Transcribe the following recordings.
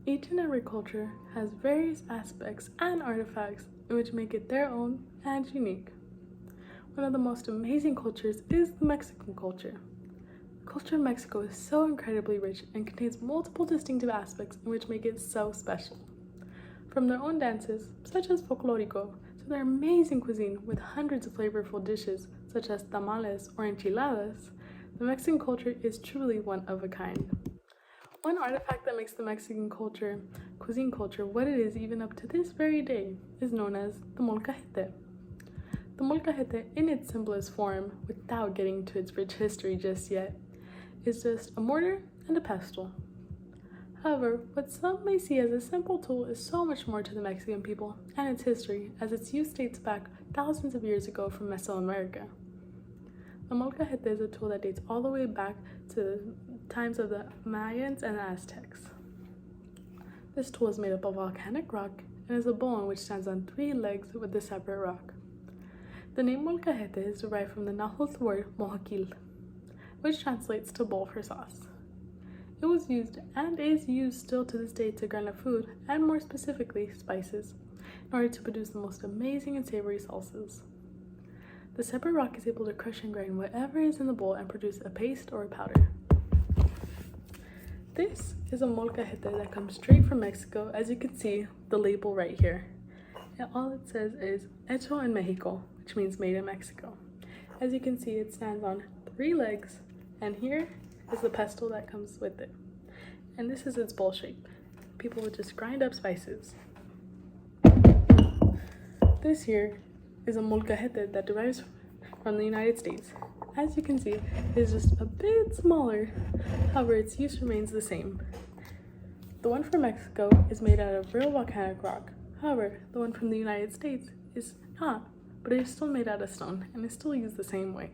Each and every culture has various aspects and artifacts which make it their own and unique. One of the most amazing cultures is the Mexican culture. The culture of Mexico is so incredibly rich and contains multiple distinctive aspects which make it so special. From their own dances, such as folklorico, to their amazing cuisine with hundreds of flavorful dishes, such as tamales or enchiladas, the Mexican culture is truly one of a kind. One artifact that makes the Mexican cuisine culture, what it is even up to this very day, is known as the molcajete. The molcajete, in its simplest form, without getting to its rich history just yet, is just a mortar and a pestle. However, what some may see as a simple tool is so much more to the Mexican people and its history, as its use dates back thousands of years ago from Mesoamerica. The molcajete is a tool that dates all the way back to the times of the Mayans and the Aztecs. This tool is made up of volcanic rock and is a bowl on which stands on 3 legs with a separate rock. The name molcajete is derived from the Nahuatl word mojoquil, which translates to bowl for sauce. It was used and is used still to this day to grind up food, and more specifically spices, in order to produce the most amazing and savory salsas. The separate rock is able to crush and grind whatever is in the bowl and produce a paste or a powder. This is a molcajete that comes straight from Mexico, as you can see the label right here. And all it says is Hecho en Mexico, which means made in Mexico. As you can see, it stands on 3 legs, and here is the pestle that comes with it. And this is its bowl shape. People would just grind up spices. This here is a molcajete that derives from the United States. As you can see, it is just a bit smaller, however its use remains the same. The one from Mexico is made out of real volcanic rock, however the one from the United States is not, but it is still made out of stone and is still used the same way.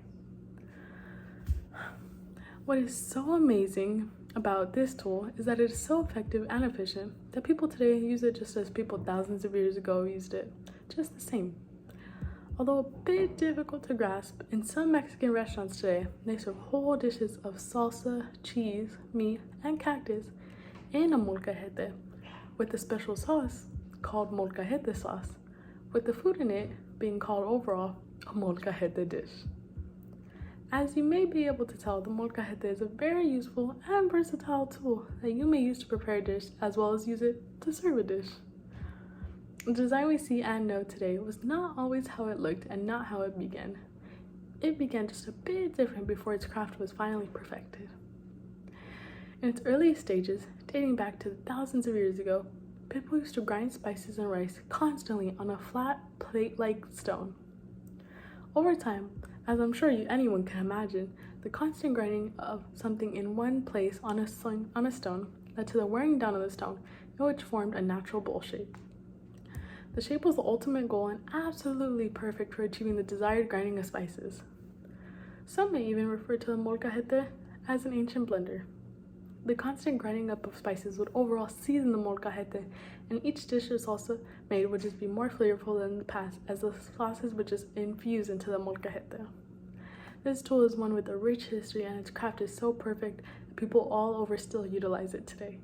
What is so amazing about this tool is that it is so effective and efficient that people today use it just as people thousands of years ago used it, just the same. Although a bit difficult to grasp, in some Mexican restaurants today, they serve whole dishes of salsa, cheese, meat, and cactus in a molcajete, with a special sauce called molcajete sauce, with the food in it being called overall a molcajete dish. As you may be able to tell, the molcajete is a very useful and versatile tool that you may use to prepare a dish as well as use it to serve a dish. The design we see and know today was not always how it looked and not how it began. It began just a bit different before its craft was finally perfected. In its earliest stages, dating back to thousands of years ago, people used to grind spices and rice constantly on a flat plate-like stone. Over time, as I'm sure anyone can imagine, the constant grinding of something in one place on a stone led to the wearing down of the stone, which formed a natural bowl shape. The shape was the ultimate goal and absolutely perfect for achieving the desired grinding of spices. Some may even refer to the molcajete as an ancient blender. The constant grinding up of spices would overall season the molcajete, and each dish or salsa made would just be more flavorful than the past, as the sauces would just infuse into the molcajete. This tool is one with a rich history, and its craft is so perfect that people all over still utilize it today.